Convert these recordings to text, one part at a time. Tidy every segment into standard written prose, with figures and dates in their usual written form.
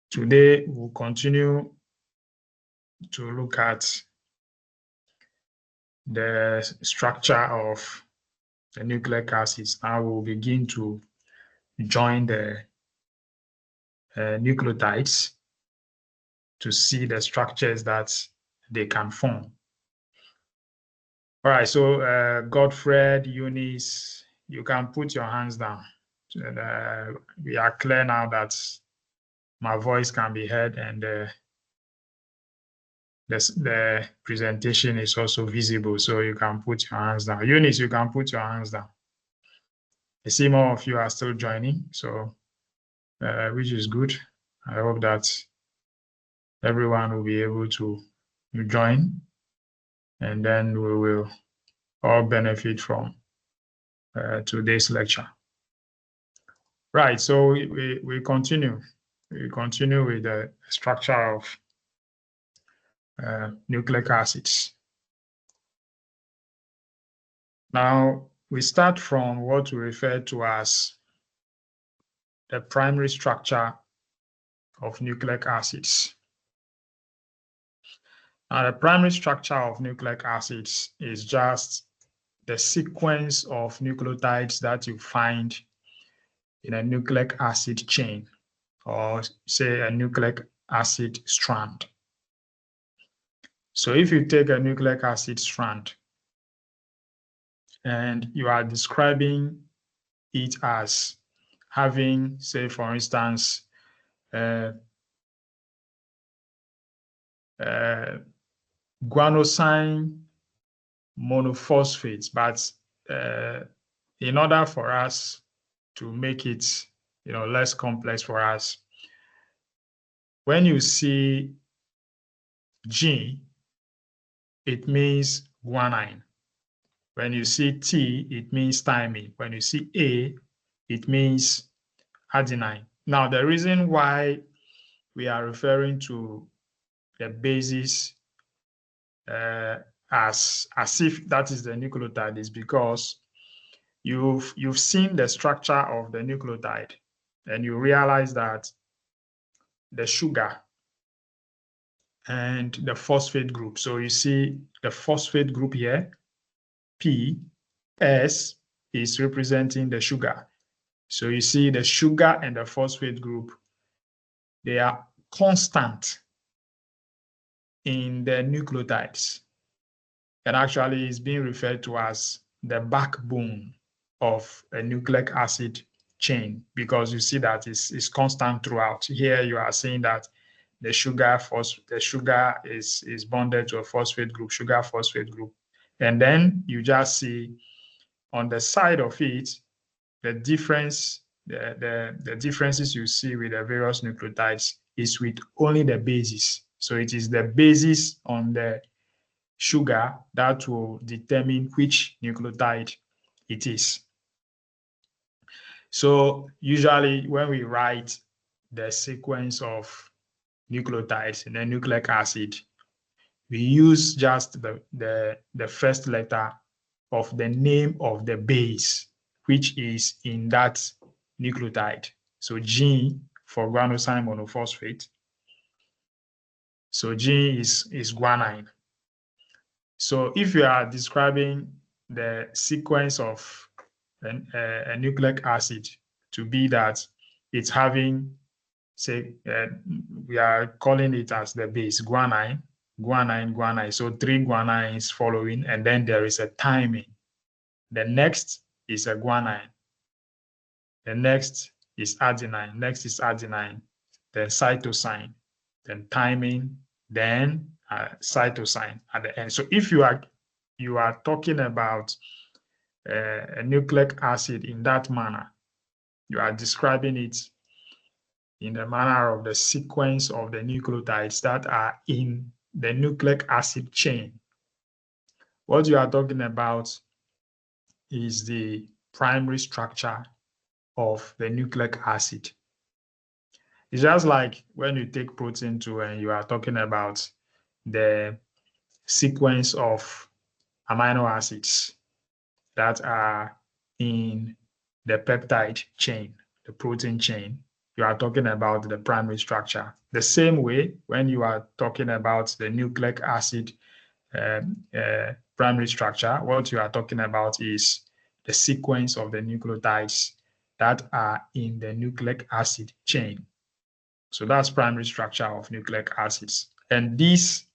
Today, we'll continue to look at the structure of the nucleic acids. Now we'll begin to join the nucleotides to see the structures that they can form. All right, so Godfred, Eunice, you can put your hands down. We are clear now that my voice can be heard and the presentation is also visible, so you can put your hands down. Eunice, you can put your hands down. I see more of you are still joining, so which is good. I hope that everyone will be able to join, and then we will all benefit from today's lecture. Right, so we continue. We continue with the structure of nucleic acids. Now, we start from what we refer to as the primary structure of nucleic acids. Now, the primary structure of nucleic acids is just the sequence of nucleotides that you find in a nucleic acid chain, or say a nucleic acid strand. So if you take a nucleic acid strand and you are describing it as having, say, for instance, guanosine monophosphate, but in order for us to make it less complex for us, when you see G, it means guanine. When you see T, it means thymine. When you see A, it means adenine. Now, the reason why we are referring to the bases as if that is the nucleotide is because you've seen the structure of the nucleotide and you realize that the sugar and the phosphate group. So you see the phosphate group here, P, S is representing the sugar. So you see the sugar and the phosphate group, they are constant in the nucleotides. And actually is being referred to as the backbone of a nucleic acid chain, because you see that it's constant throughout. Here you are seeing that the sugar is bonded to a phosphate group, sugar phosphate group. And then you just see on the side of it, the difference, the differences you see with the various nucleotides is with only the bases. So it is the basis on the sugar that will determine which nucleotide it is. So usually when we write the sequence of nucleotides in a nucleic acid, we use just the first letter of the name of the base, which is in that nucleotide. So G for guanosine monophosphate. So G is guanine. So if you are describing the sequence of a nucleic acid to be that it's having, say, we are calling it as the base, guanine, guanine, guanine. So 3 guanines following, and then there is a thymine. The next is a guanine. The next is adenine. Next is adenine. Then cytosine. Then thymine. Then cytosine at the end. So if you are talking about a nucleic acid in that manner, you are describing it in the manner of the sequence of the nucleotides that are in the nucleic acid chain. What you are talking about is the primary structure of the nucleic acid. It's just like when you take protein too and you are talking about the sequence of amino acids that are in the peptide chain, the protein chain. you are talking about the primary structure. The same way, when you are talking about the nucleic acid primary structure, what you are talking about is the sequence of the nucleotides that are in the nucleic acid chain. So that's primary structure of nucleic acids. And this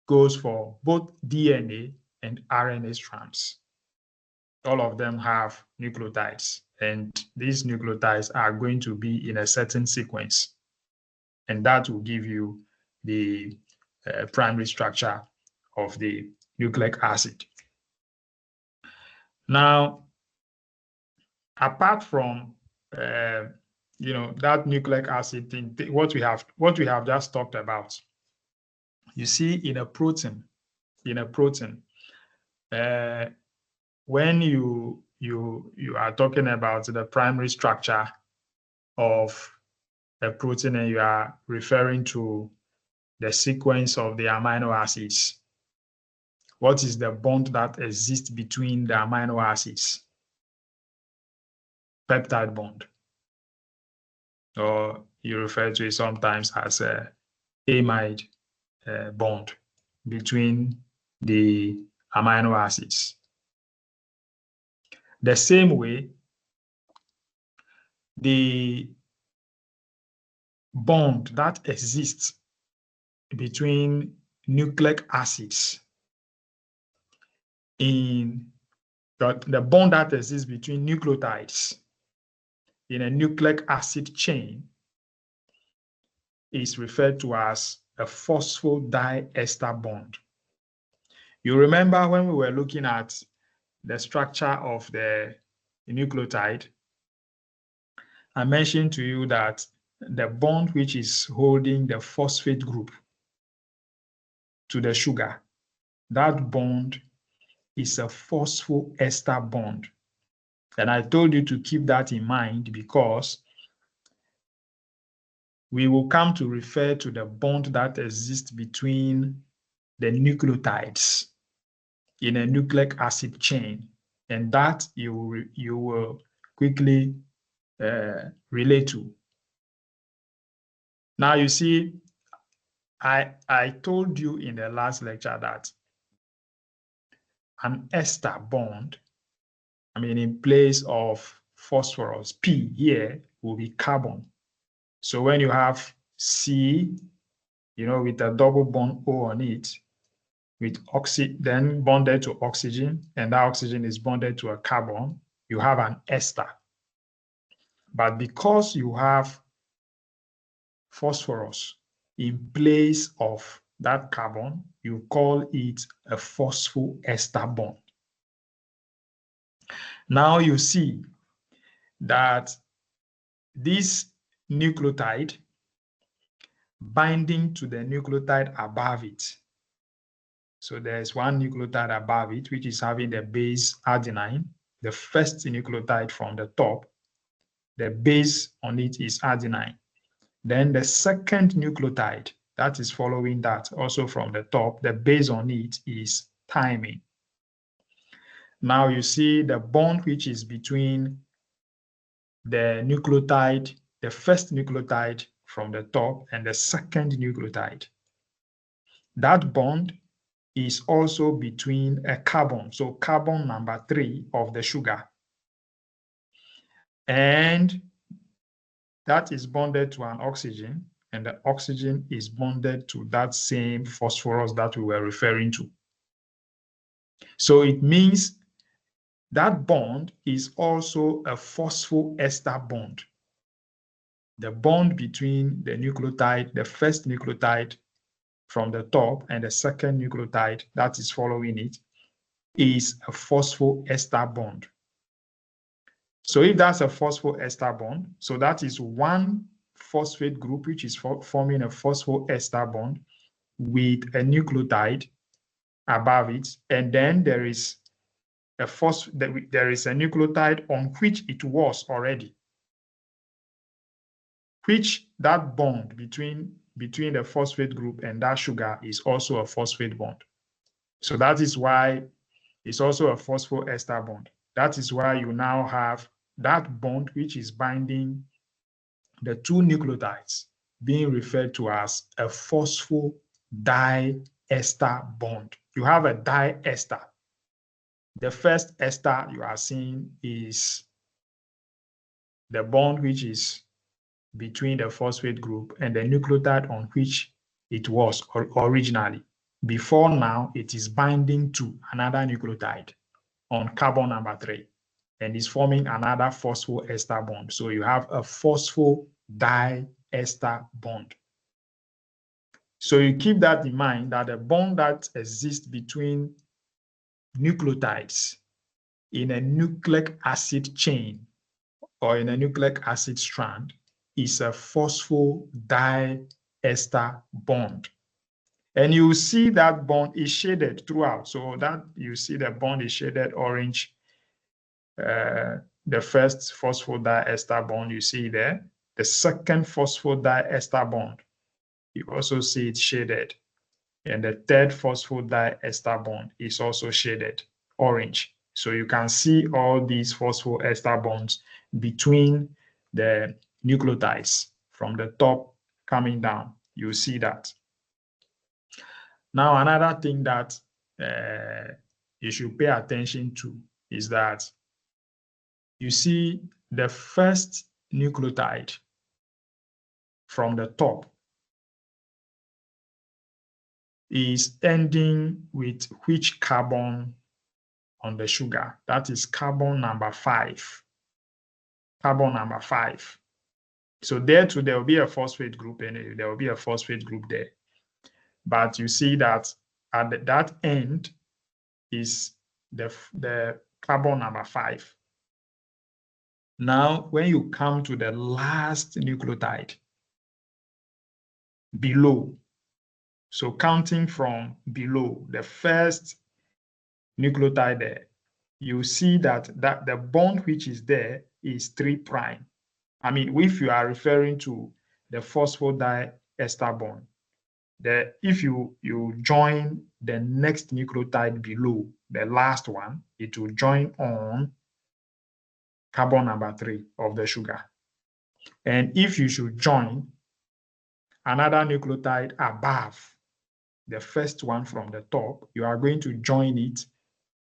goes for both DNA and RNA strands. All of them have nucleotides, and these nucleotides are going to be in a certain sequence. And that will give you the primary structure of the nucleic acid. Now, apart from that nucleic acid thing, what we have just talked about, you see in a protein, when you are talking about the primary structure of a protein and you are referring to the sequence of the amino acids, what is the bond that exists between the amino acids? Peptide bond, or you refer to it sometimes as a amide bond between the amino acids. The same way, the bond that exists between nucleic acids the bond that exists between nucleotides in a nucleic acid chain is referred to as a phosphodiester bond. You remember when we were looking at the structure of the nucleotide, I mentioned to you that the bond which is holding the phosphate group to the sugar, that bond is a phosphoester bond. And I told you to keep that in mind because we will come to refer to the bond that exists between the nucleotides in a nucleic acid chain, and that you will quickly relate to. Now, you see, I told you in the last lecture that an ester bond, in place of phosphorus, P here will be carbon. So when you have C, with a double bond O on it, with then bonded to oxygen, and that oxygen is bonded to a carbon, you have an ester. But because you have phosphorus in place of that carbon, you call it a phosphoester bond. Now you see that this nucleotide binding to the nucleotide above it. So there's one nucleotide above it, which is having the base adenine, the first nucleotide from the top. The base on it is adenine. Then the second nucleotide that is following that, also from the top, the base on it is thymine. Now you see the bond which is between the nucleotide, the first nucleotide from the top, and the second nucleotide. That bond is also between a carbon, so carbon number 3 of the sugar. And that is bonded to an oxygen, and the oxygen is bonded to that same phosphorus that we were referring to. So it means that bond is also a phosphoester bond. The bond between the nucleotide, the first nucleotide from the top, and the second nucleotide that is following it is a phosphoester bond. So if that's a phosphoester bond, so that is one phosphate group which is forming a phosphoester bond with a nucleotide above it, and then there is a nucleotide on which it was already, which that bond between the phosphate group and that sugar is also a phosphate bond. So that is why it's also a phosphoester bond. That is why you now have that bond which is binding the two nucleotides being referred to as a phosphodiester bond. You have a diester. The first ester you are seeing is the bond which is between the phosphate group and the nucleotide on which it was originally. Before now, it is binding to another nucleotide on carbon number 3 and is forming another phosphoester bond. So you have a phosphodiester bond. So you keep that in mind, that the bond that exists between nucleotides in a nucleic acid chain or in a nucleic acid strand is a phosphodiester bond. And you see that bond is shaded throughout. So that you see the bond is shaded orange. The first phosphodiester bond you see there. The second phosphodiester bond, you also see it shaded. And the third phosphodiester bond is also shaded orange. So you can see all these phosphoester bonds between the nucleotides from the top coming down. You see that. Now, another thing that you should pay attention to is that you see the first nucleotide from the top is ending with which carbon on the sugar? That is carbon number 5. Carbon number 5. So there too, there will be a phosphate group and there will be a phosphate group there. But you see that at that end is the carbon number 5. Now, when you come to the last nucleotide below, so counting from below, the first nucleotide there, you see that the bond which is there is 3 prime. I mean, if you are referring to the phosphodiester bond, if you join the next nucleotide below, the last one, it will join on carbon number 3 of the sugar. And if you should join another nucleotide above the first one from the top, you are going to join it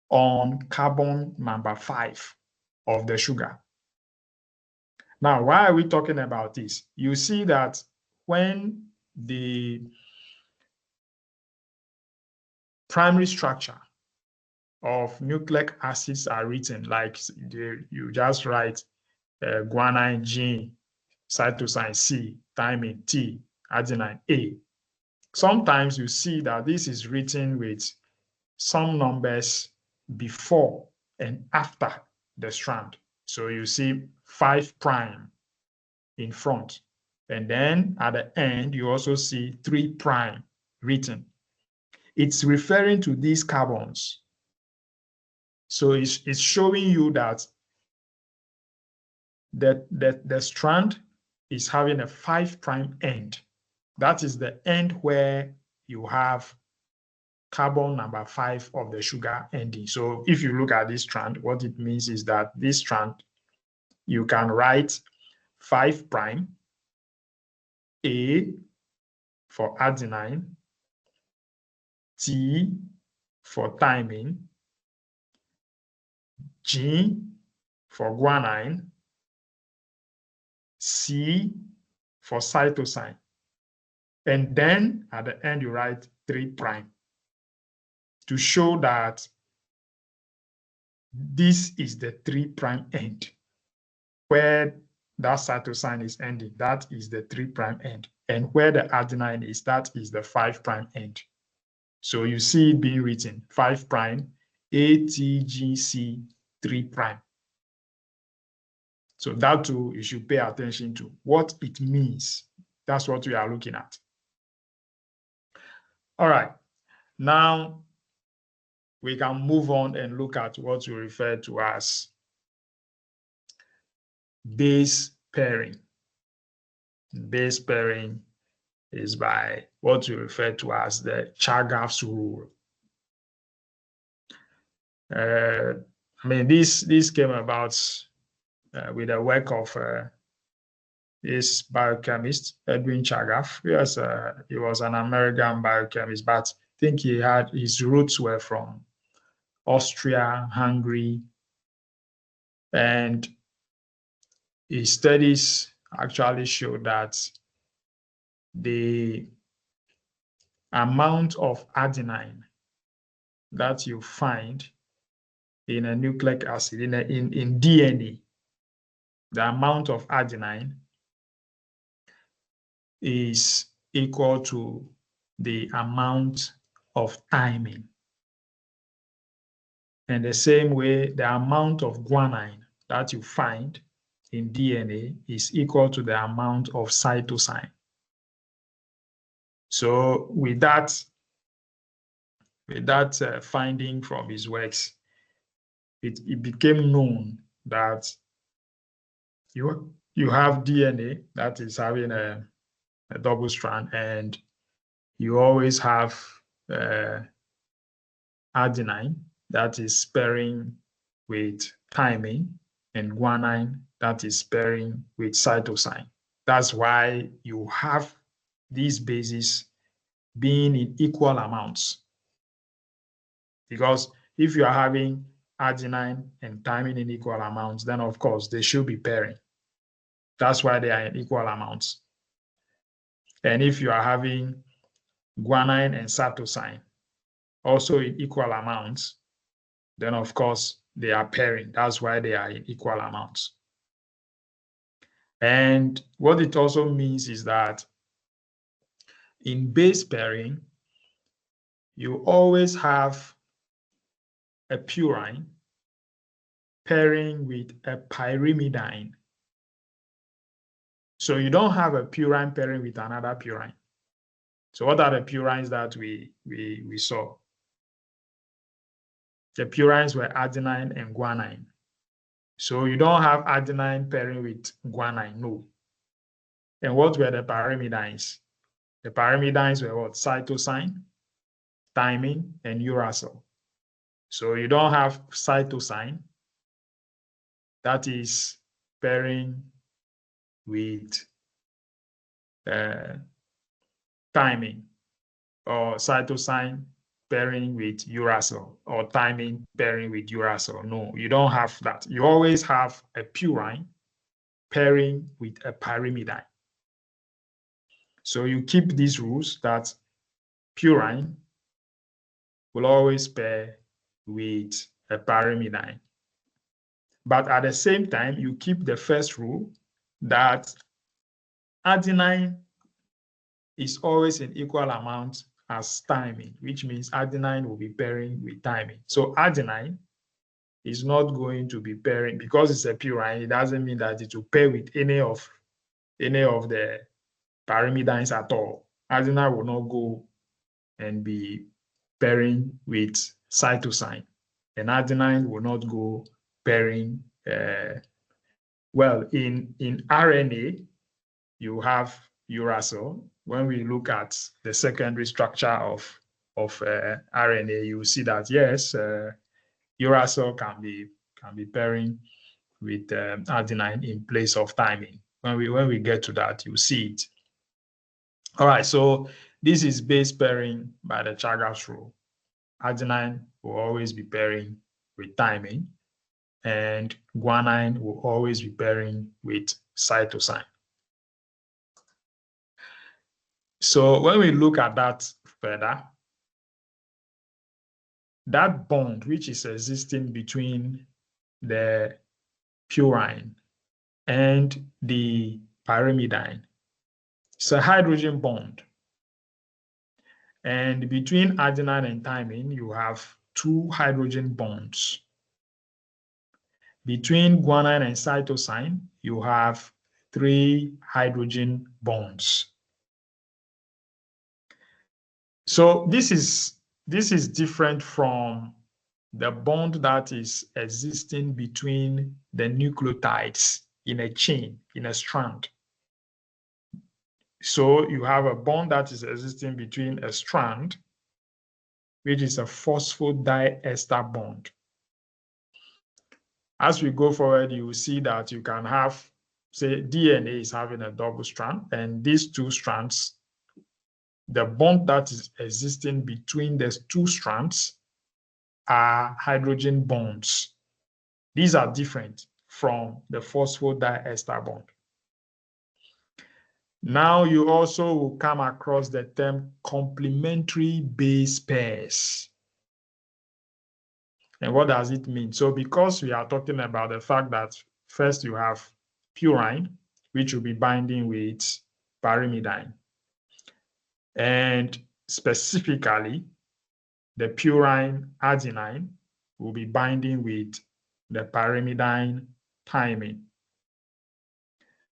on carbon number 5 of the sugar. Now, why are we talking about this? You see that when the primary structure of nucleic acids are written, like you just write guanine G, cytosine C, thymine T, adenine A. Sometimes you see that this is written with some numbers before and after the strand. So you see 5 prime in front. And then at the end, you also see 3 prime written. It's referring to these carbons. So it's showing you that the strand is having a 5 prime end. That is the end where you have carbon number 5 of the sugar ending. So if you look at this strand, what it means is that this strand, you can write 5 prime, A for adenine, T for thymine, G for guanine, C for cytosine. And then at the end, you write 3 prime to show that this is the 3 prime end. Where that cytosine is ending, that is the 3 prime end. And where the adenine is, that is the 5 prime end. So you see it being written 5 prime, ATGC 3 prime. So that too, you should pay attention to what it means. That's what we are looking at. All right. Now we can move on and look at what we refer to as base pairing. Base pairing is by what we refer to as the Chargaff's rule. I mean, this came about with the work of is biochemist Edwin Chagaf. He was an American biochemist, but I think his roots were from Austria, Hungary, and his studies actually show that the amount of adenine that you find in a nucleic acid, in DNA, the amount of adenine is equal to the amount of thymine. And the same way, the amount of guanine that you find in DNA is equal to the amount of cytosine. So with that finding from his works, it became known that you have DNA that is having a double strand, and you always have adenine that is pairing with thymine, and guanine that is pairing with cytosine. That's why you have these bases being in equal amounts. Because if you are having adenine and thymine in equal amounts, then of course they should be pairing. That's why they are in equal amounts. And if you are having guanine and cytosine also in equal amounts, then of course they are pairing. That's why they are in equal amounts. And what it also means is that in base pairing, you always have a purine pairing with a pyrimidine. So you don't have a purine pairing with another purine. So what are the purines that we saw? The purines were adenine and guanine. So you don't have adenine pairing with guanine, no. And what were the pyrimidines? The pyrimidines were what? Cytosine, thymine, and uracil. So you don't have cytosine that is pairing with thymine, or cytosine pairing with uracil, or thymine pairing with uracil. No, you don't have that. You always have a purine pairing with a pyrimidine. So you keep these rules that purine will always pair with a pyrimidine. But at the same time, you keep the first rule that adenine is always in equal amount as thymine, which means adenine will be pairing with thymine. So adenine is not going to be pairing, because it's a purine, it doesn't mean that it will pair with any of the pyrimidines at all. Adenine will not go and be pairing with cytosine, and adenine will not go pairing. Well, in RNA, you have uracil. When we look at the secondary structure of RNA, you will see that yes, uracil can be pairing with adenine in place of thymine. When we get to that, you see it. All right, so this is base pairing by the Chagaf's rule. Adenine will always be pairing with thymine, and guanine will always be pairing with cytosine. So when we look at that further, that bond which is existing between the purine and the pyrimidine, it's a hydrogen bond. And between adenine and thymine, you have 2 hydrogen bonds. Between guanine and cytosine, you have 3 hydrogen bonds. So this is different from the bond that is existing between the nucleotides in a chain, in a strand. So you have a bond that is existing between a strand, which is a phosphodiester bond. As we go forward, you will see that you can have say DNA is having a double strand, and these two strands, the bond that is existing between the two strands are hydrogen bonds. These are different from the phosphodiester bond. Now you also will come across the term complementary base pairs. And what does it mean? So because we are talking about the fact that first you have purine, which will be binding with pyrimidine. And specifically, the purine adenine will be binding with the pyrimidine thymine.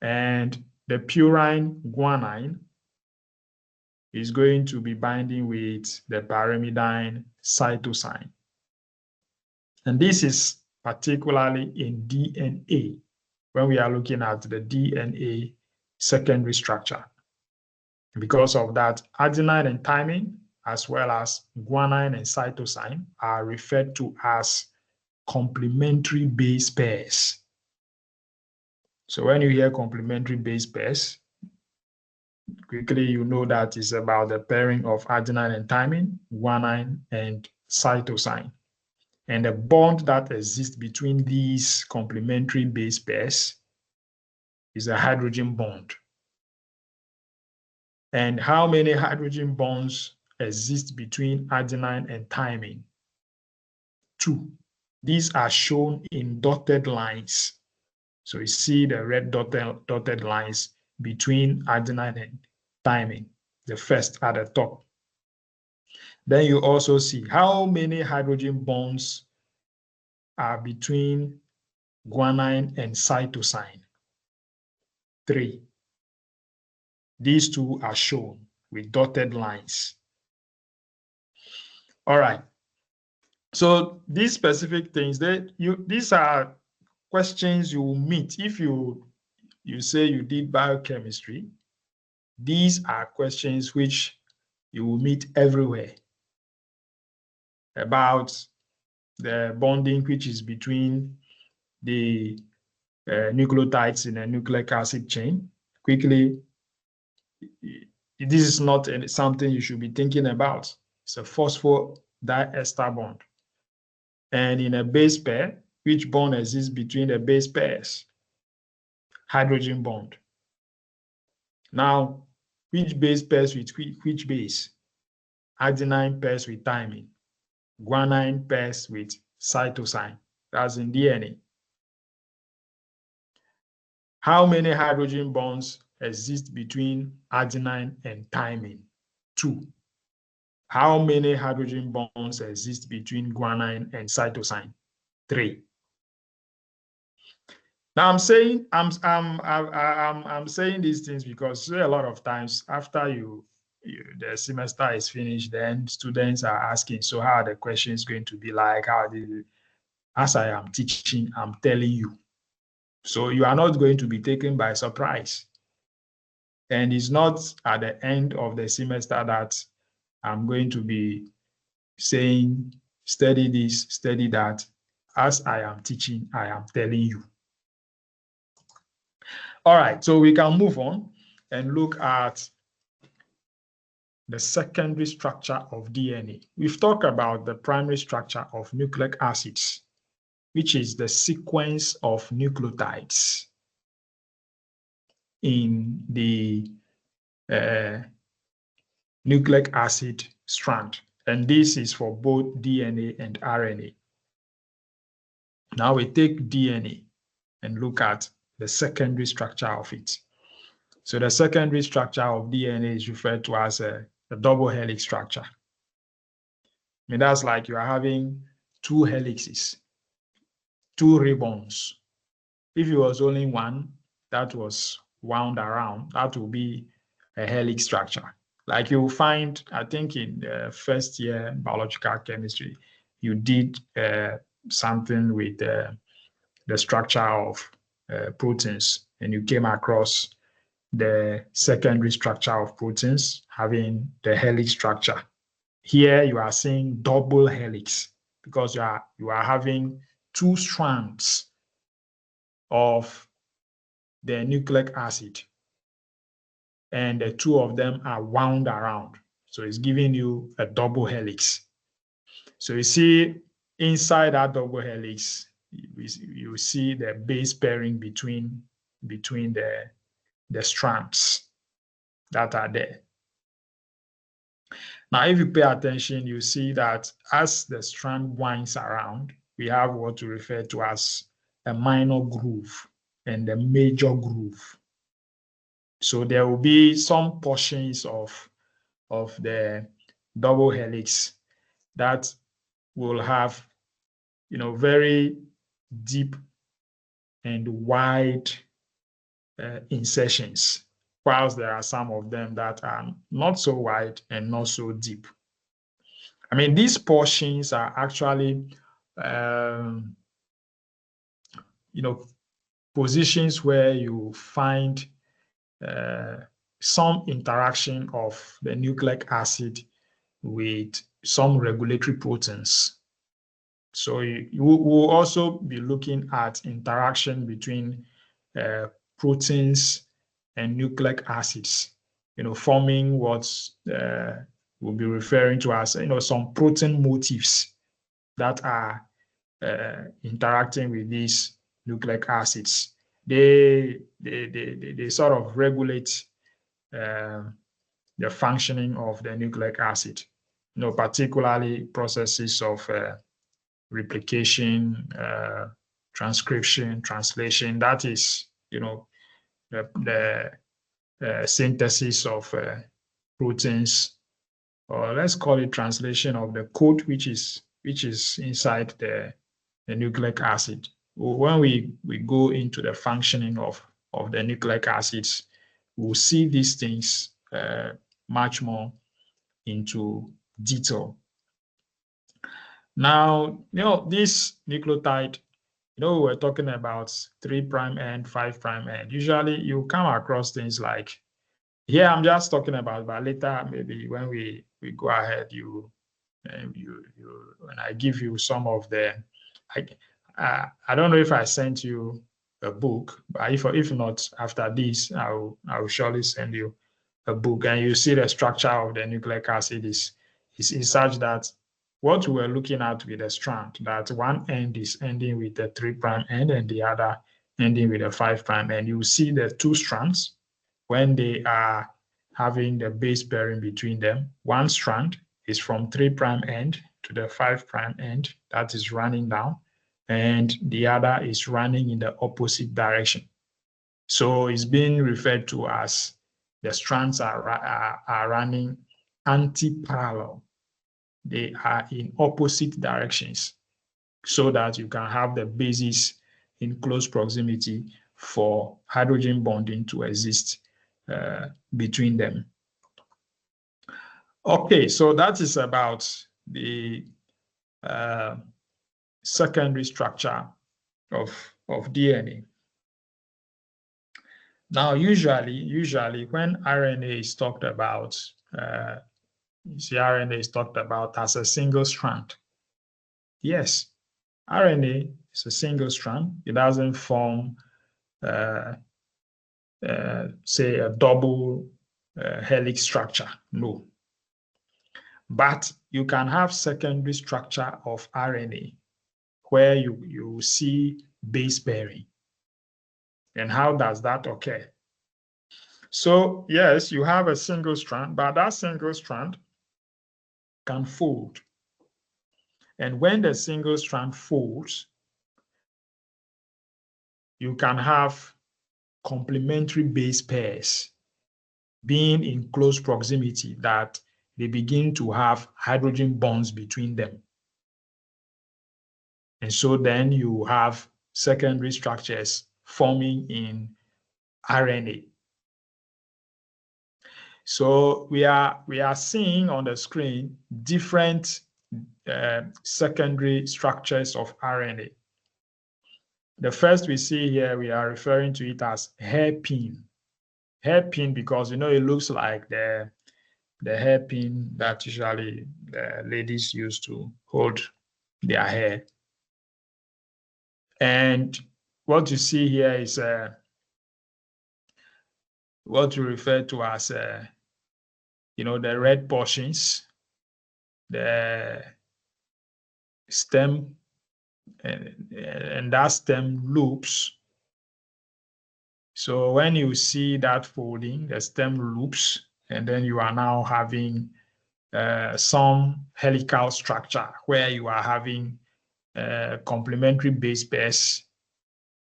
And the purine guanine is going to be binding with the pyrimidine cytosine. And this is particularly in DNA, when we are looking at the DNA secondary structure. Because of that, adenine and thymine, as well as guanine and cytosine, are referred to as complementary base pairs. So when you hear complementary base pairs, quickly you know that it's about the pairing of adenine and thymine, guanine and cytosine. And the bond that exists between these complementary base pairs is a hydrogen bond. And how many hydrogen bonds exist between adenine and thymine? 2. These are shown in dotted lines. So you see the red dotted lines between adenine and thymine, the first at the top. Then you also see how many hydrogen bonds are between guanine and cytosine. 3. These two are shown with dotted lines. All right. So these specific things, these are questions you will meet if you say you did biochemistry. These are questions which you will meet everywhere about the bonding which is between the nucleotides in a nucleic acid chain. Quickly, this is not something you should be thinking about. It's a phosphodiester bond. And in a base pair, which bond exists between the base pairs? Hydrogen bond. Now, which base pairs with which base? Adenine pairs with thymine. Guanine pairs with cytosine. That's in DNA. How many hydrogen bonds exist between adenine and thymine? 2. How many hydrogen bonds exist between guanine and cytosine? 3. Now I'm saying these things because a lot of times after the semester is finished, then students are asking, so how are the questions going to be like? As I am teaching, I'm telling you. So you are not going to be taken by surprise. And it's not at the end of the semester that I'm going to be saying, study this, study that. As I am teaching, I am telling you. All right, so we can move on and look at the secondary structure of DNA. We've talked about the primary structure of nucleic acids, which is the sequence of nucleotides in the nucleic acid strand. And this is for both DNA and RNA. Now we take DNA and look at the secondary structure of it. So the secondary structure of DNA is referred to as a double helix structure. I mean, that's like you are having 2 helixes, 2 ribbons. If it was only one that was wound around, that will be a helix structure. Like you will find, I think in the first year biological chemistry, you did something with the structure of proteins, and you came across the secondary structure of proteins having the helix structure. Here you are seeing double helix because you are having 2 strands of the nucleic acid, and the two of them are wound around. So it's giving you a double helix. So you see inside that double helix, you see the base pairing between the strands that are there. Now, if you pay attention, you see that as the strand winds around, we have what we refer to as a minor groove and a major groove. So there will be some portions of the double helix that will have, very deep and wide insertions, whilst there are some of them that are not so wide and not so deep. I mean, these portions are actually, positions where you find some interaction of the nucleic acid with some regulatory proteins. So you will also be looking at interaction between proteins and nucleic acids, forming what we'll be referring to as, some protein motifs that are interacting with these nucleic acids. They sort of regulate the functioning of the nucleic acid, particularly processes of replication, transcription, translation. That is, the synthesis of proteins, or let's call it translation of the code which is inside the nucleic acid. When we go into the functioning of the nucleic acids, we'll see these things much more into detail. Now, this nucleotide, we're talking about 3' end, 5' end. Usually you come across things like, here I'm just talking about, but later maybe when we go ahead, when I give you some of the, I don't know if I sent you a book, but if not, after this, I will surely send you a book, and you see the structure of the nucleic acid is such that what we were looking at with a strand, that one end is ending with the 3' end and the other ending with a 5' end. You see the two strands when they are having the base pairing between them. One strand is from 3' end to the 5' end, that is running down, and the other is running in the opposite direction. So it's being referred to as the strands are running anti-parallel. They are in opposite directions so that you can have the bases in close proximity for hydrogen bonding to exist between them. Okay, so that is about the secondary structure of DNA. Now, usually when RNA is talked about, RNA is talked about as a single strand. Yes, RNA is a single strand. It doesn't form, say, a double helix structure. No. But you can have secondary structure of RNA where you see base pairing. And how does that occur? So yes, you have a single strand, but that single strand can fold. And when the single strand folds, you can have complementary base pairs being in close proximity that they begin to have hydrogen bonds between them. And so then you have secondary structures forming in RNA. So we are seeing on the screen different secondary structures of RNA. The first we see here, we are referring to it as hairpin. Hairpin because, it looks like the hairpin that usually the ladies use to hold their hair. And what you see here is what we refer to as, the red portions, the stem, and that stem loops. So when you see that folding, the stem loops, and then you are now having some helical structure where you are having complementary base pairs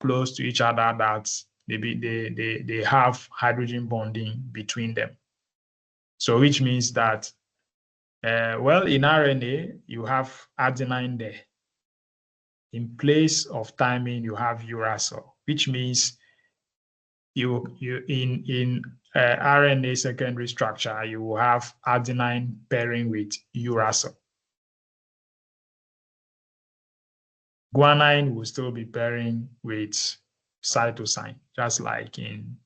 close to each other that they have hydrogen bonding between them. So which means that, well, in RNA, you have adenine there. In place of thymine, you have uracil, which means you in RNA secondary structure, you will have adenine pairing with uracil. Guanine will still be pairing with cytosine, just like in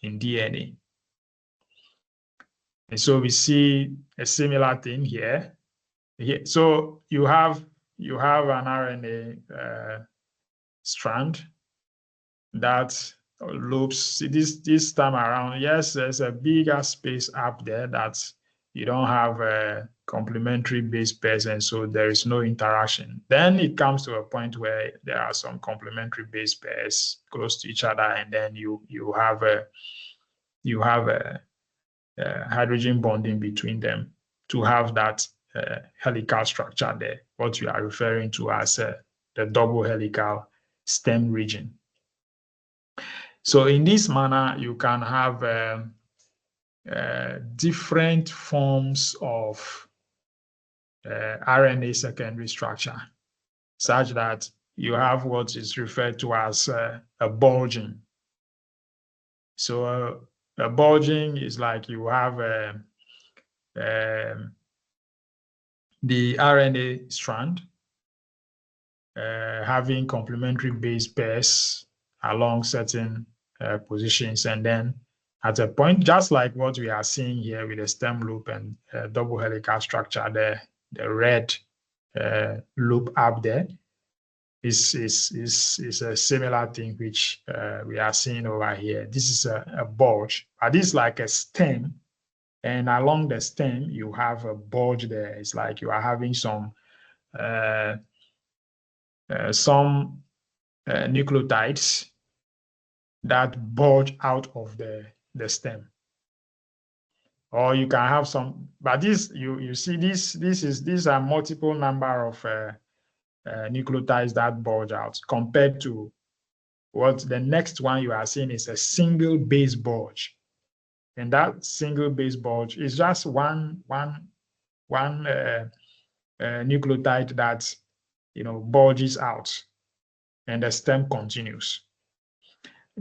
DNA. And so we see a similar thing here. So you have an RNA strand that loops. This time around, yes, there's a bigger space up there that you don't have a complementary base pairs, and so there is no interaction. Then it comes to a point where there are some complementary base pairs close to each other, and then you have a hydrogen bonding between them to have that helical structure there, what we are referring to as the double helical stem region. So in this manner, you can have different forms of RNA secondary structure, such that you have what is referred to as a bulging. So a bulging is like you have the RNA strand having complementary base pairs along certain positions, and then at a point, just like what we are seeing here with the stem loop and double helical structure, the red loop up there is a similar thing which we are seeing over here. This is a bulge, but this is like a stem, and along the stem you have a bulge there. It's like you are having some nucleotides that bulge out of the stem. Or you can have some, but this you see these are multiple number of nucleotides that bulge out, compared to what the next one you are seeing is a single base bulge, and that single base bulge is just one nucleotide that bulges out, and the stem continues.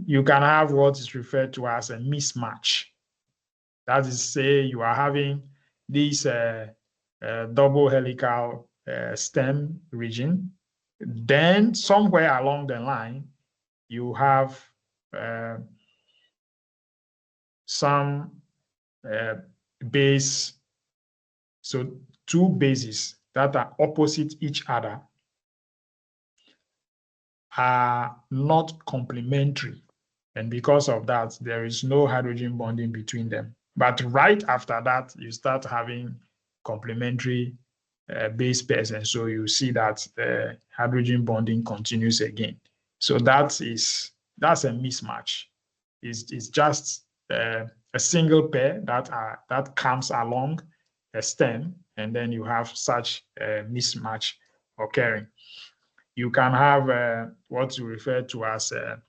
You can have what is referred to as a mismatch. That is, say you are having this double helical stem region, then somewhere along the line you have some base, so two bases that are opposite each other are not complementary, and because of that there is no hydrogen bonding between them. But right after that you start having complementary base pairs, and so you see that the hydrogen bonding continues again. So that's a mismatch. It's just a single pair that comes along a stem, and then you have such a mismatch occurring. You can have what you refer to as a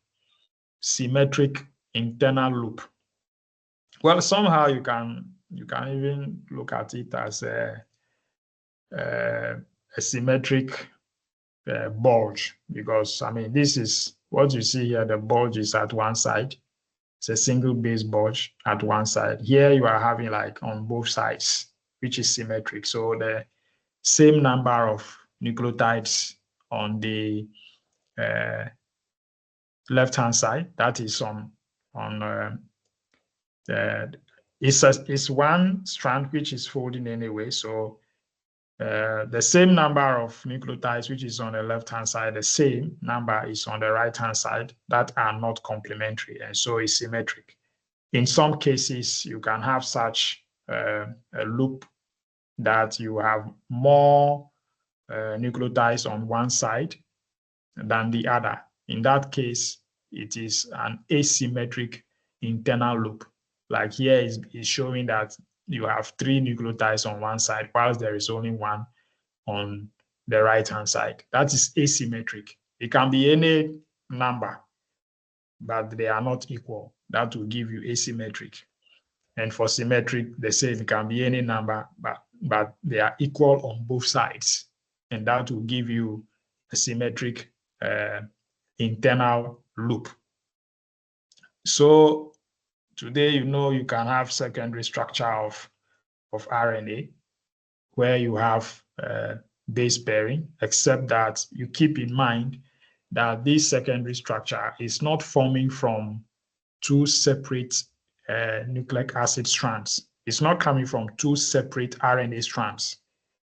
symmetric internal loop. Well, somehow you can even look at it as a symmetric bulge, because I mean, this is what you see here. The bulge is at one side. It's a single base bulge at one side. Here you are having like on both sides, which is symmetric. So the same number of nucleotides on the left-hand side, that is it's one strand which is folding anyway. So the same number of nucleotides which is on the left-hand side, the same number is on the right-hand side that are not complementary, and so it's symmetric. In some cases, you can have such a loop that you have more nucleotides on one side than the other. In that case, it is an asymmetric internal loop. Like here is showing that you have 3 nucleotides on one side, whilst there is only one on the right-hand side. That is asymmetric. It can be any number, but they are not equal. That will give you asymmetric. And for symmetric, the same, it can be any number, but they are equal on both sides. And that will give you a symmetric internal loop. So today, you can have secondary structure of RNA where you have base pairing, except that you keep in mind that this secondary structure is not forming from 2 separate nucleic acid strands. It's not coming from 2 separate RNA strands.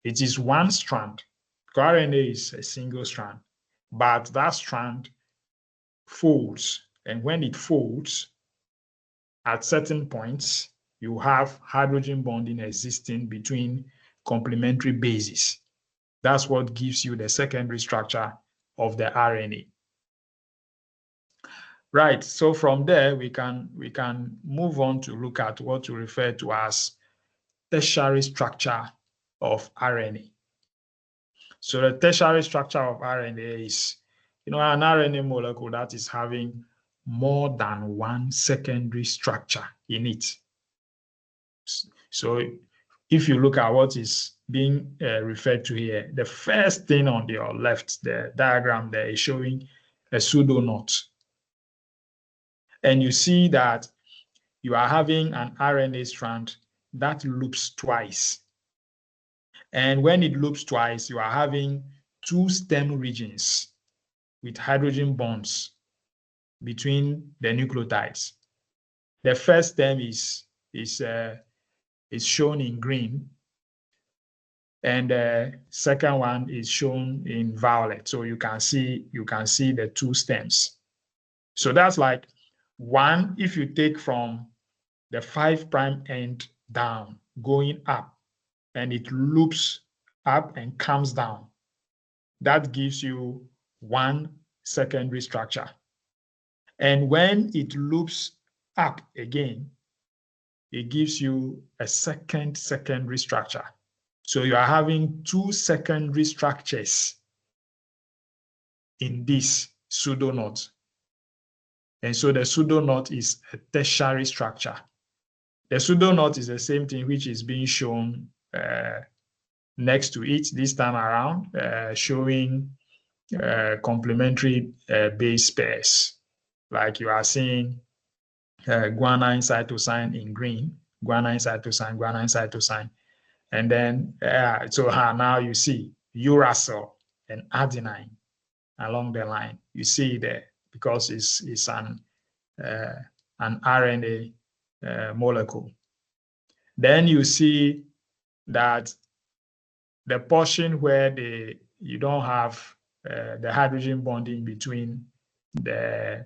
It is one strand. RNA is a single strand, but that strand folds. And when it folds, at certain points, you have hydrogen bonding existing between complementary bases. That's what gives you the secondary structure of the RNA. Right, so from there, we can move on to look at what we refer to as tertiary structure of RNA. So the tertiary structure of RNA is, an RNA molecule that is having more than one secondary structure in it. So if you look at what is being referred to here, the first thing on your left, the diagram there is showing a pseudoknot. And you see that you are having an RNA strand that loops twice. And when it loops twice, you are having 2 stem regions with hydrogen bonds between the nucleotides. The first stem is shown in green, and the second one is shown in violet. So you can see the 2 stems. So that's like one. If you take from the 5' end down, going up, and it loops up and comes down, that gives you one secondary structure. And when it loops up again, it gives you a second secondary structure. So you are having 2 secondary structures in this pseudoknot. And so the pseudoknot is a tertiary structure. The pseudoknot is the same thing which is being shown next to it this time around, showing complementary base pairs. Like you are seeing guanine cytosine in green, guanine cytosine. And then, so now you see uracil and adenine along the line. You see there because it's an RNA molecule. Then you see that the portion where you don't have the hydrogen bonding between the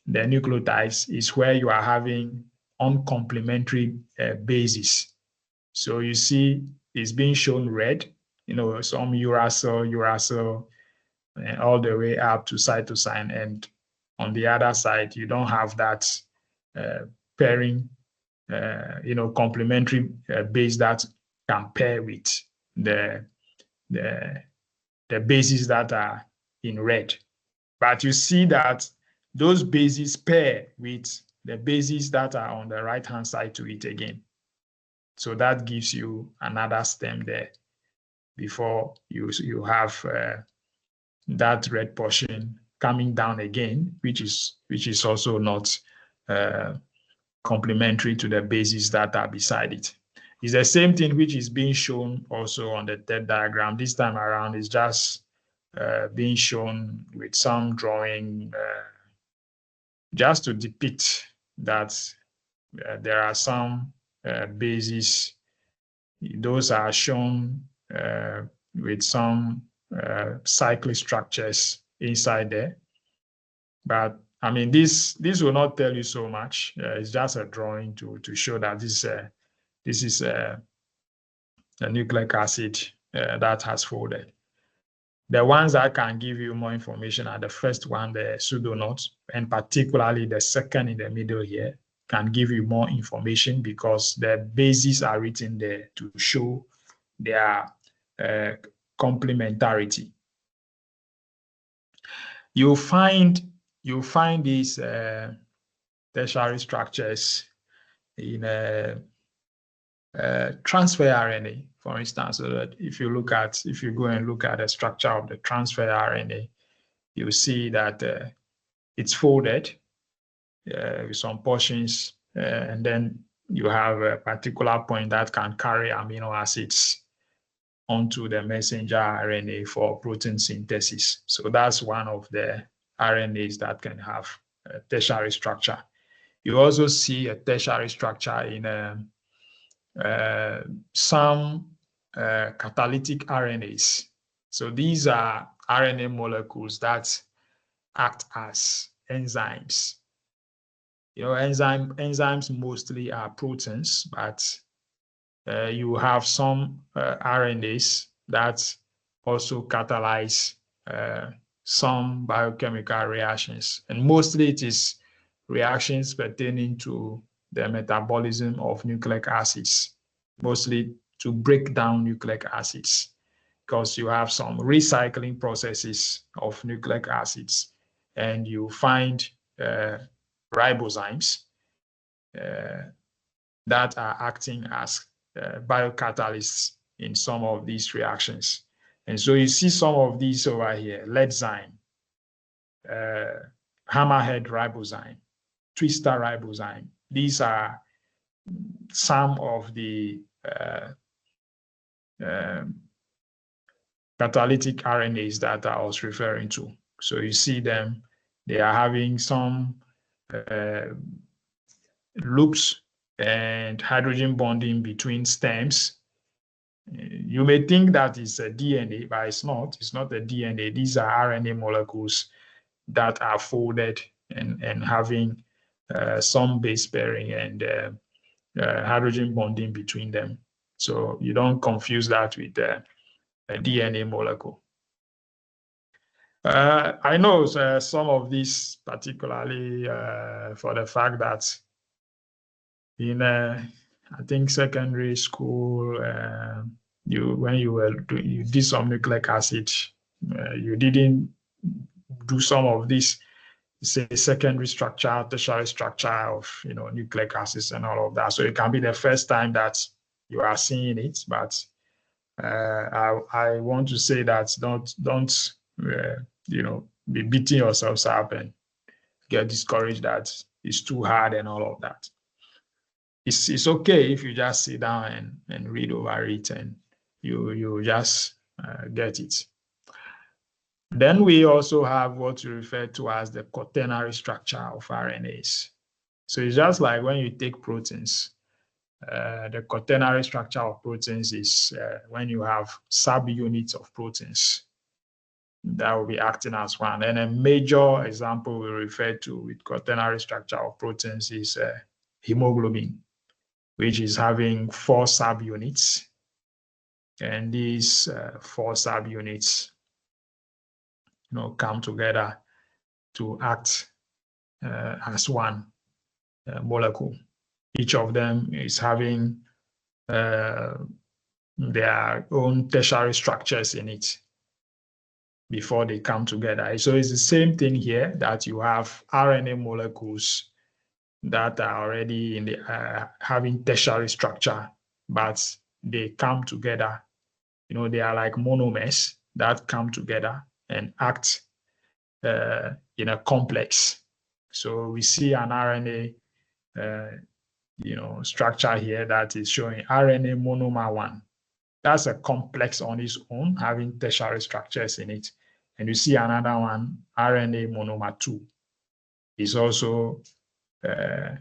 nucleotides is where you are having uncomplementary bases. So you see it's being shown red, some uracil, all the way up to cytosine. And on the other side, you don't have that pairing, complementary base that can pair with the bases that are in red. But you see that those bases pair with the bases that are on the right-hand side to it again. So that gives you another stem there before you have that red portion coming down again, which is also not complementary to the bases that are beside it. It's the same thing which is being shown also on the third diagram. This time around is just being shown with some drawing just to depict that there are some bases. Those are shown with some cyclic structures inside there. But I mean, this will not tell you so much. It's just a drawing to show that this is a nucleic acid that has folded. The ones that can give you more information are the first one, the pseudonotes, and particularly the second in the middle here can give you more information because the bases are written there to show their complementarity. You'll find these tertiary structures in transfer RNA, for instance. So that if you go and look at the structure of the transfer RNA, you'll see that it's folded with some portions, and then you have a particular point that can carry amino acids onto the messenger RNA for protein synthesis. So that's one of the RNAs that can have a tertiary structure. You also see a tertiary structure in some catalytic RNAs. So these are RNA molecules that act as enzymes. Enzymes mostly are proteins, but you have some RNAs that also catalyze some biochemical reactions. And mostly it is reactions pertaining to the metabolism of nucleic acids, mostly to break down nucleic acids, because you have some recycling processes of nucleic acids, and you find ribozymes that are acting as biocatalysts in some of these reactions. And so you see some of these over here: leadzyme, hammerhead ribozyme, twister ribozyme. These are some of the catalytic RNAs that I was referring to. So you see them, they are having some loops and hydrogen bonding between stems. You may think that it's a DNA, but it's not. It's not a DNA. These are RNA molecules that are folded and having some base pairing and hydrogen bonding between them. So you don't confuse that with a DNA molecule. I know some of these, particularly for the fact that in I think secondary school, when you did some nucleic acid, you didn't do some of this, say, secondary structure, tertiary structure of nucleic acids and all of that. So it can be the first time that you are seeing it, but I want to say that don't be beating yourselves up and get discouraged that it's too hard and all of that. It's okay if you just sit down and read over it and you just get it. Then we also have what we refer to as the quaternary structure of RNAs. So it's just like when you take proteins. The quaternary structure of proteins is when you have subunits of proteins that will be acting as one. And a major example we refer to with quaternary structure of proteins is hemoglobin, which is having 4 subunits. And these 4 subunits come together to act as one molecule. Each of them is having their own tertiary structures in it before they come together. So it's the same thing here, that you have RNA molecules that are already in the having tertiary structure, but they come together. They are like monomers that come together and act in a complex. So we see an RNA structure here that is showing RNA monomer 1. That's a complex on its own, having tertiary structures in it. And you see another one, RNA monomer 2, is also a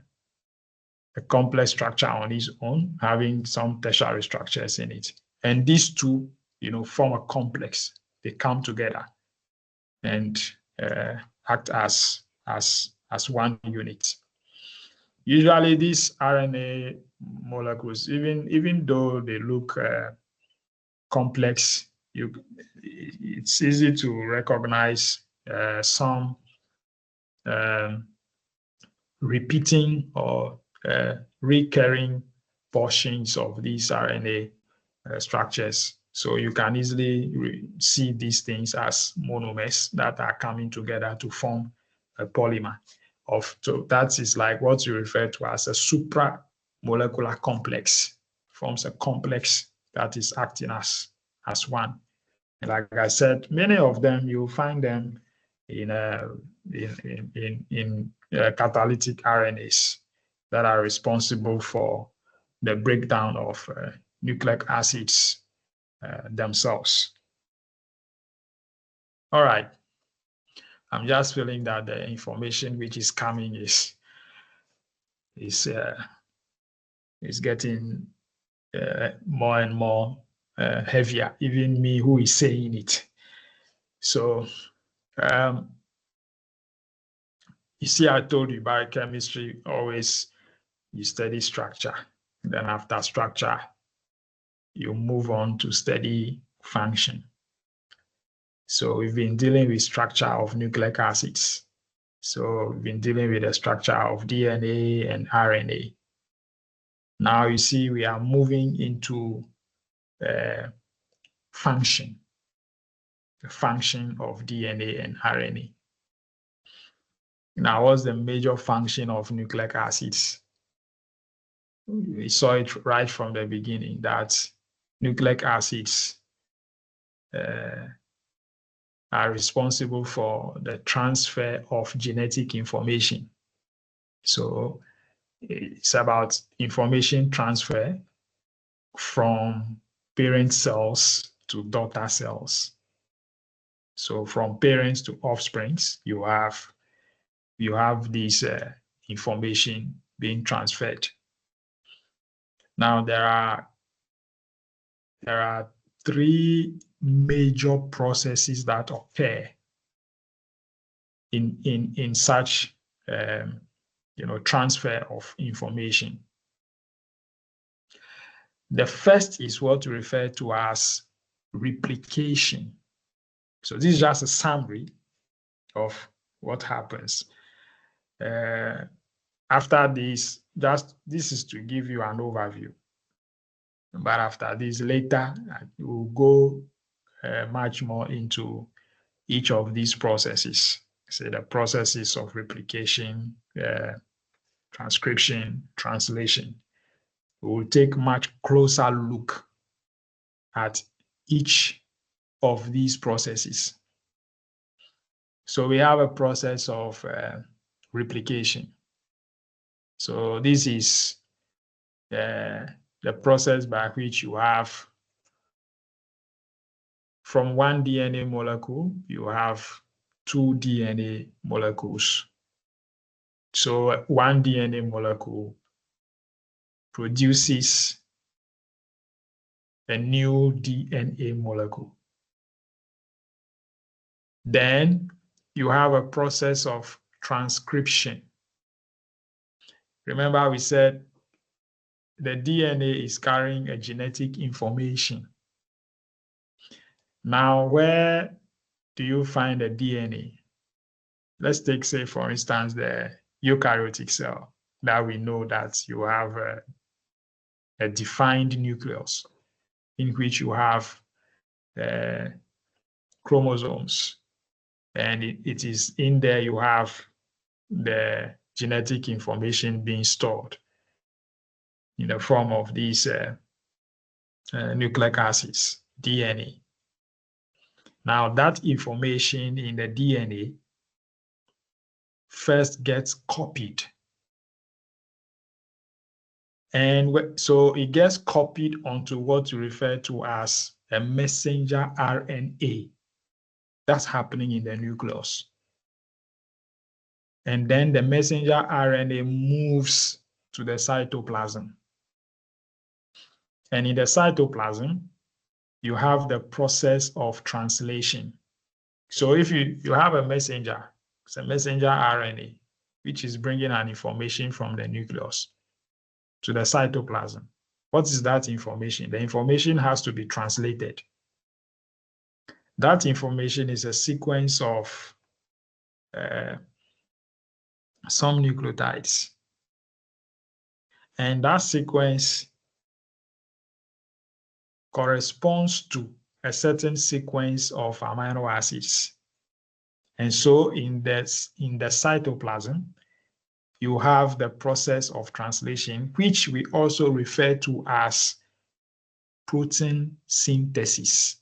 complex structure on its own, having some tertiary structures in it. And these two, form a complex. They come together and act as as one unit. Usually these RNA molecules, even though they look complex, it's easy to recognize some repeating or recurring portions of these RNA structures. So you can easily see these things as monomers that are coming together to form a polymer. So that is like what you refer to as a supramolecular complex, forms a complex that is acting as one. And like I said, many of them you'll find them in catalytic RNAs that are responsible for the breakdown of nucleic acids themselves. All right. I'm just feeling that the information which is coming is getting more and more heavier, even me who is saying it. So you see, I told you biochemistry always you study structure. Then after structure, you move on to study function. So we've been dealing with structure of nucleic acids. So we've been dealing with the structure of DNA and RNA. Now you see we are moving into function, the function of DNA and RNA. Now, what's the major function of nucleic acids? We saw it right from the beginning that nucleic acids are responsible for the transfer of genetic information. So it's about information transfer from parent cells to daughter cells. So from parents to offsprings, you have this information being transferred. Now there are three major processes that occur in such transfer of information. The first is what we refer to as replication. So this is just a summary of what happens. After this, this is to give you an overview. But after this, later, we'll go much more into each of these processes. Say the processes of replication, transcription, translation. We will take much closer look at each of these processes. So we have a process of replication. So this is the process by which you have from one DNA molecule, you have two DNA molecules. So one DNA molecule produces a new DNA molecule. Then you have a process of transcription. Remember, we said the DNA is carrying a genetic information. Now, where do you find the DNA? Let's take, say, for instance, the eukaryotic cell that we know that you have a defined nucleus in which you have chromosomes. And it is in there you have the genetic information being stored in the form of these nucleic acids, DNA. Now, that information in the DNA first gets copied. And so it gets copied onto what you refer to as a messenger RNA. That's happening in the nucleus. And then the messenger RNA moves to the cytoplasm. And in the cytoplasm, you have the process of translation. So if you have a messenger It's a messenger RNA, which is bringing an information from the nucleus to the cytoplasm. What is that information? The information has to be translated. That information is a sequence of some nucleotides. And that sequence corresponds to a certain sequence of amino acids. And so in the cytoplasm, you have the process of translation, which we also refer to as protein synthesis.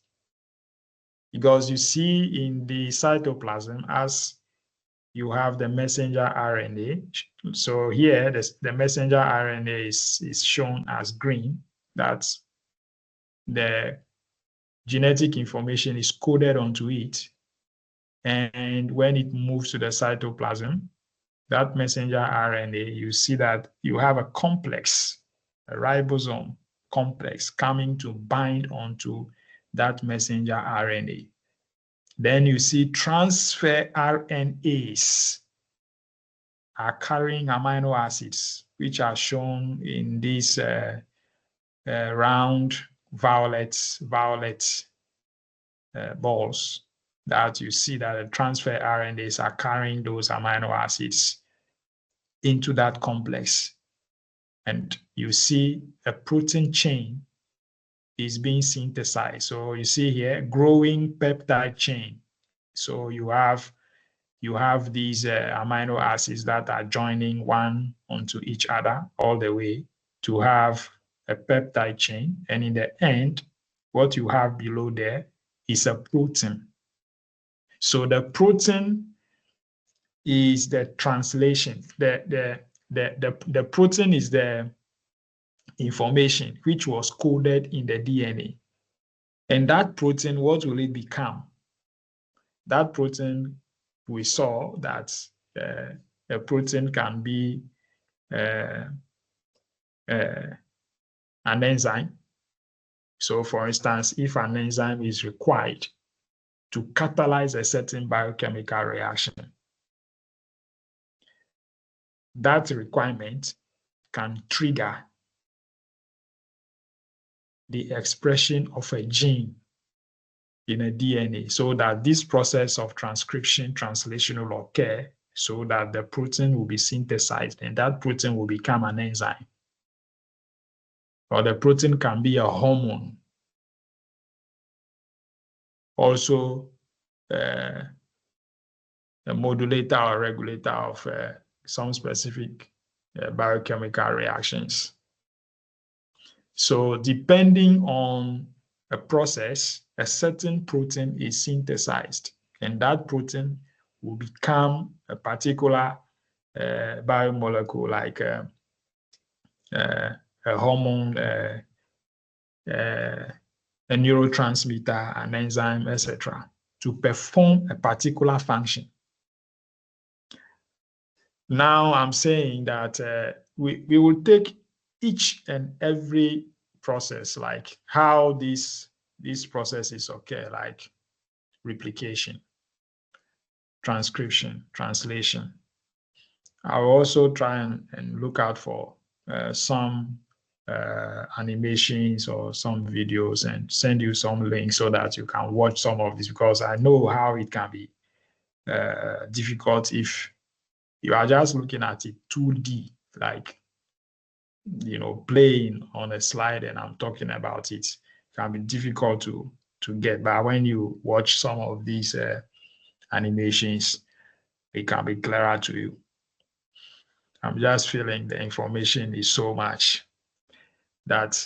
Because you see in the cytoplasm, as you have the messenger RNA. So here, the messenger RNA is shown as green. That's the genetic information is coded onto it. And when it moves to the cytoplasm, that messenger RNA, you see that you have a complex, a ribosome complex coming to bind onto that messenger RNA. Then you see transfer RNAs are carrying amino acids, which are shown in these round violet balls that you see that the transfer RNAs are carrying those amino acids into that complex. And you see a protein chain is being synthesized. So you see here, growing peptide chain. So you have these amino acids that are joining one onto each other all the way to have a peptide chain. And in the end, what you have below there is a protein. So the protein is the translation. The protein is the information which was coded in the DNA. And that protein, what will it become? That protein, we saw that a protein can be an enzyme. So for instance, if an enzyme is required to catalyze a certain biochemical reaction, that requirement can trigger the expression of a gene in a DNA so that this process of transcription, translation will occur so that the protein will be synthesized and that protein will become an enzyme. Or the protein can be a hormone. Also, a modulator or regulator of some specific biochemical reactions. So depending on a process, a certain protein is synthesized, and that protein will become a particular biomolecule, like a hormone, a neurotransmitter, an enzyme, etc., to perform a particular function. Now I'm saying that we will take each and every process, like how these processes occur, like replication, transcription, translation. I'll also try and look out for some animations or some videos and send you some links so that you can watch some of this, because I know how it can be difficult if you are just looking at it 2D, like, playing on a slide and I'm talking about it. It can be difficult to get. But when you watch some of these animations, it can be clearer to you. I'm just feeling the information is so much that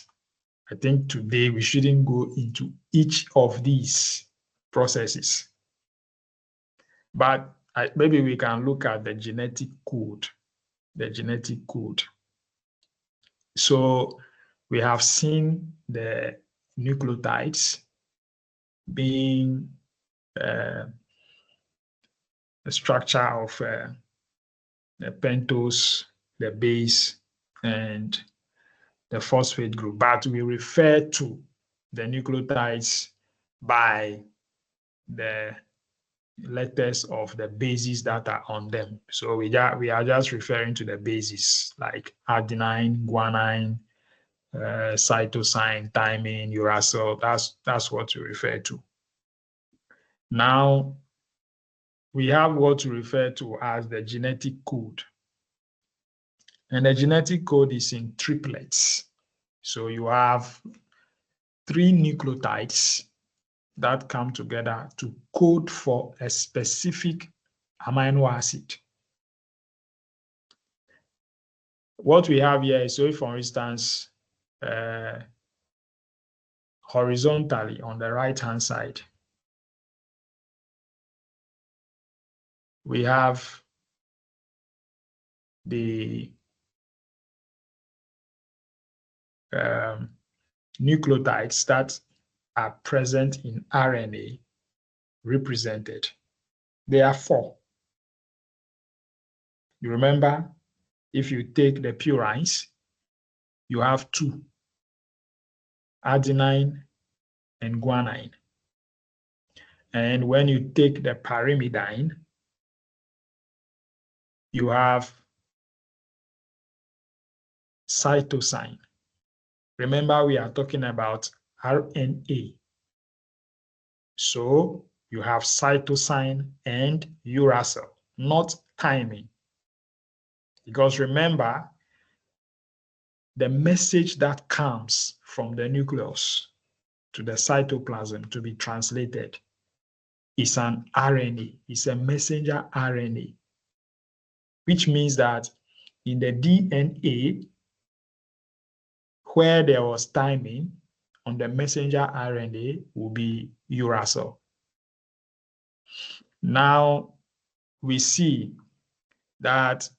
I think today we shouldn't go into each of these processes. But maybe we can look at the genetic code. So we have seen the nucleotides being the structure of the pentose, the base, and the phosphate group. But we refer to the nucleotides by the letters of the bases that are on them. So we are just referring to the bases like adenine, guanine, cytosine, thymine, uracil. That's what we refer to. Now we have what we refer to as the genetic code. And the genetic code is in triplets. So you have 3 nucleotides that come together to code for a specific amino acid. What we have here is, so if, for instance, horizontally on the right-hand side, we have the nucleotides that are present in RNA represented. There are 4. You remember, if you take the purines, you have 2, adenine and guanine. And when you take the pyrimidine, you have cytosine. Remember, we are talking about RNA. So you have cytosine and uracil, not thymine. Because remember, the message that comes from the nucleus to the cytoplasm to be translated is an RNA, it's a messenger RNA, which means that in the DNA, where there was thymine, on the messenger RNA will be uracil. Now we see that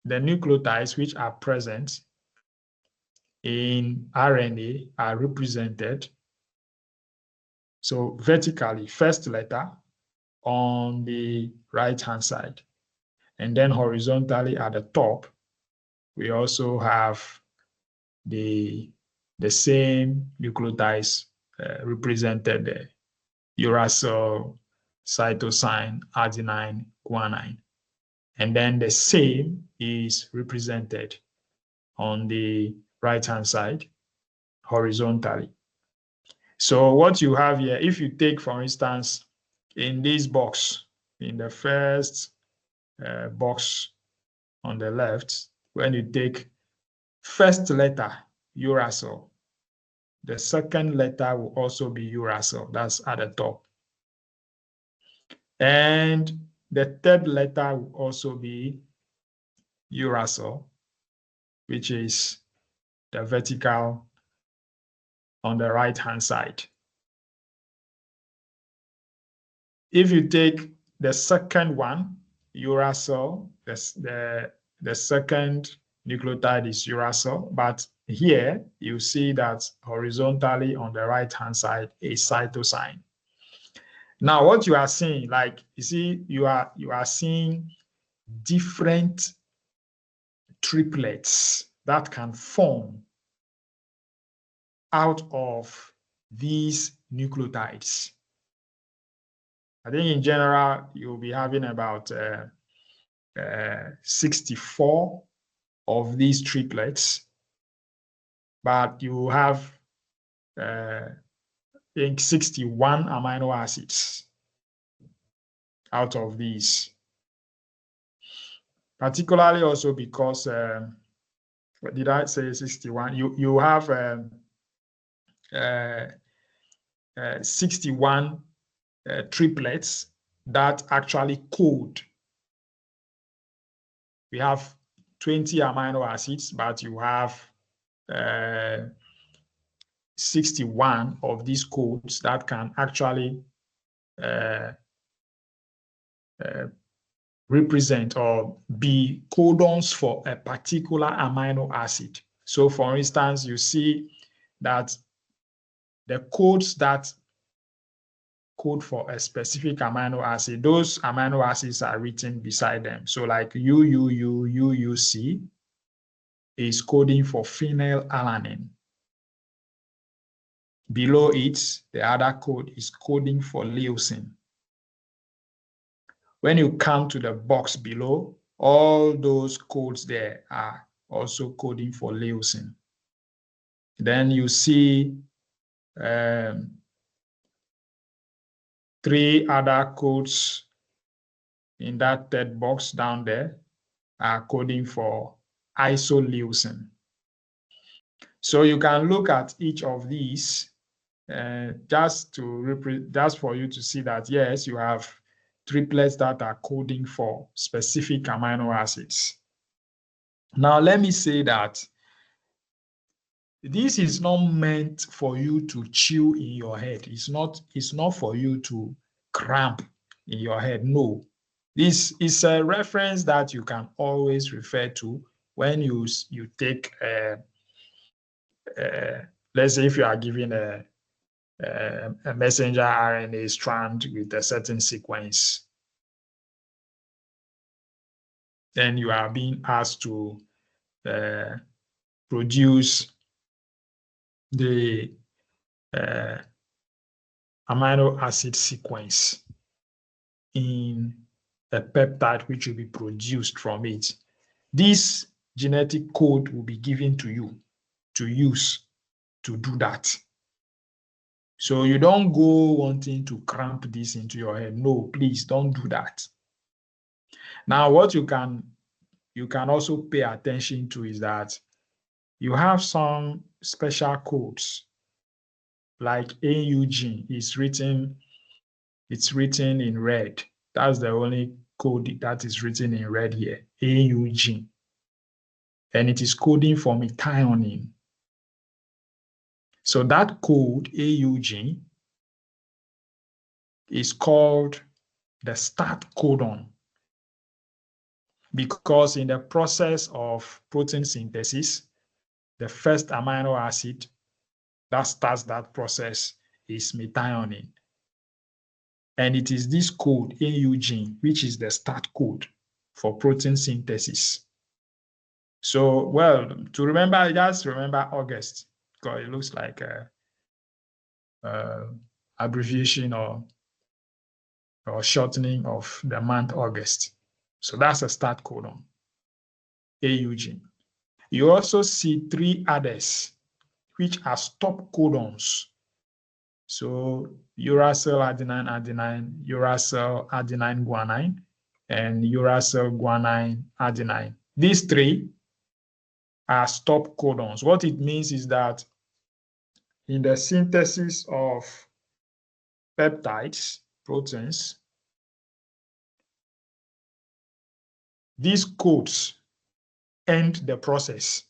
the nucleotides which are present in RNA are represented. So vertically, first letter on the right-hand side. And then horizontally at the top, we also have the same nucleotides represented there: uracil, cytosine, adenine, guanine. And then the same is represented on the right-hand side, horizontally. So what you have here, if you take, for instance, in this box, in the first box on the left, when you take first letter, uracil, the second letter will also be uracil. That's at the top. And the third letter will also be uracil, which is the vertical on the right-hand side. If you take the second one, uracil, the second nucleotide is uracil, but here you see that horizontally on the right-hand side is cytosine. Now, what you are seeing, like you see, you are seeing different triplets that can form out of these nucleotides. I think in general, you'll be having about 64 of these triplets, but you have, I think, 61 amino acids out of these. Particularly also because, what did I say, 61? You have 61 triplets that actually code. We have 20 amino acids, but you have 61 of these codes that can actually represent or be codons for a particular amino acid. So for instance, you see that the codes that code for a specific amino acid, those amino acids are written beside them. So like UUC is coding for phenylalanine. Below it, the other code is coding for leucine. When you come to the box below, all those codes there are also coding for leucine. Then you see 3 other codes in that third box down there are coding for isoleucine. So you can look at each of these just for you to see that, yes, you have triplets that are coding for specific amino acids. Now, let me say that this is not meant for you to chew in your head. It's not for you to cramp in your head. No. This is a reference that you can always refer to when you take, let's say if you are given a messenger RNA strand with a certain sequence, then you are being asked to produce the amino acid sequence in a peptide which will be produced from it. This genetic code will be given to you to use to do that. So you don't go wanting to cramp this into your head. No, please don't do that. Now, what you can also pay attention to is that you have some special codes like AUG is written, it's written in red. That's the only code that is written in red here, AUG. And it is coding for methionine. So that code, AUG, is called the start codon, because in the process of protein synthesis, the first amino acid that starts that process is methionine. And it is this code, AUG, which is the start code for protein synthesis. So, well, to remember, just remember August, because it looks like a abbreviation or shortening of the month August. So that's a start codon, AUG. You also see 3 others, which are stop codons. So uracil adenine adenine, uracil adenine guanine, and uracil guanine adenine. These 3 are stop codons. What it means is that in the synthesis of peptides, proteins, these codes end the process.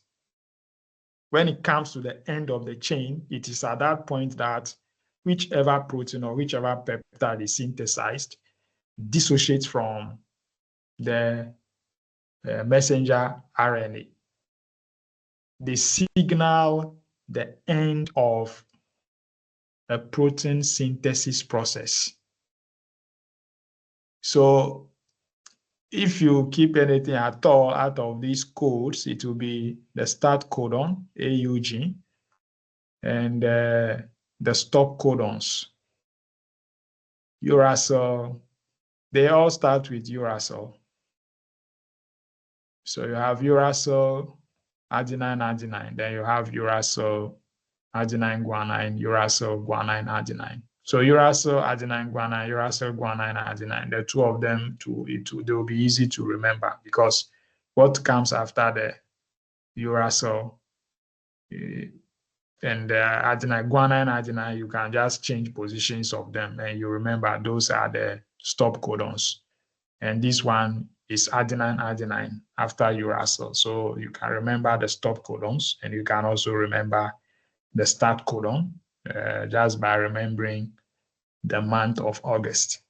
When it comes to the end of the chain, it is at that point that whichever protein or whichever peptide is synthesized dissociates from the messenger RNA. They signal the end of a protein synthesis process. So if you keep anything at all out of these codes, it will be the start codon, AUG, and the stop codons, uracil. They all start with uracil. So you have uracil, adenine, adenine. Then you have uracil, adenine, guanine, uracil, guanine, adenine. So uracil, adenine, guanine, uracil, guanine, adenine. The 2 of them, they will be easy to remember, because what comes after the uracil and adenine, guanine, adenine, you can just change positions of them and you remember those are the stop codons. And this one is adenine, adenine after uracil. So you can remember the stop codons, and you can also remember the start codon just by remembering the month of August.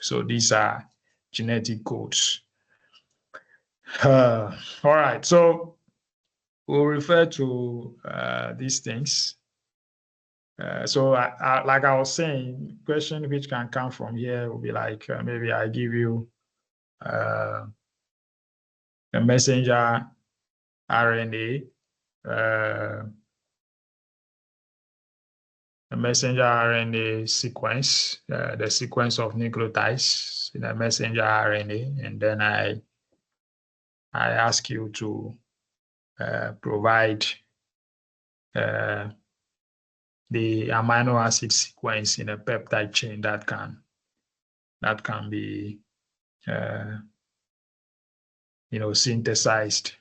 So these are genetic codes. All right, so we'll refer to these things. So like I was saying, question which can come from here will be like, maybe I give you a messenger RNA, a messenger RNA sequence, the sequence of nucleotides in a messenger RNA, and then I ask you to provide the amino acid sequence in a peptide chain that can be synthesized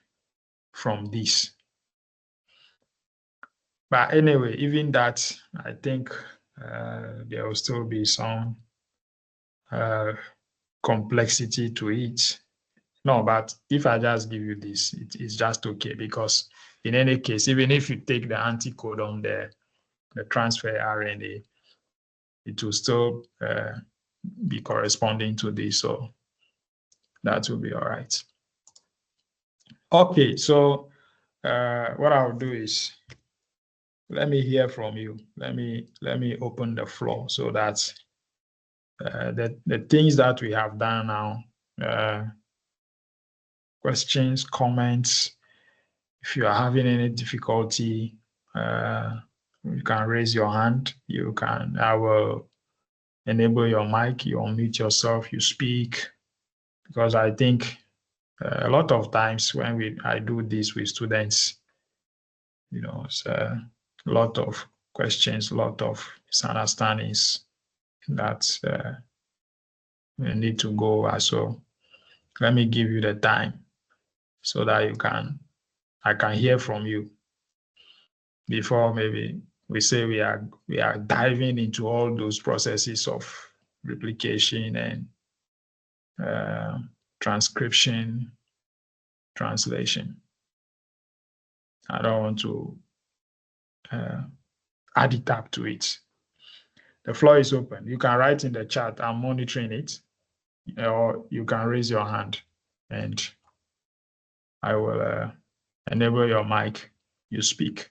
from this. But anyway, even that, I think there will still be some complexity to it. No, but if I just give you this, it's just okay, because in any case, even if you take the anticodon, the transfer RNA, it will still be corresponding to this, so that will be all right. Okay, so what I'll do is, let me hear from you. Let me open the floor so that the things that we have done now, questions, comments. If you are having any difficulty, you can raise your hand. I will enable your mic, you unmute yourself, you speak. Because I think a lot of times when I do this with students, it's a lot of questions, a lot of misunderstandings that we need to go over. So let me give you the time so that I can hear from you before maybe we say we are diving into all those processes of replication and transcription, translation. I don't want to add it up to it. The floor is open. You can write in the chat. I'm monitoring it, or you can raise your hand and I will enable your mic. You speak.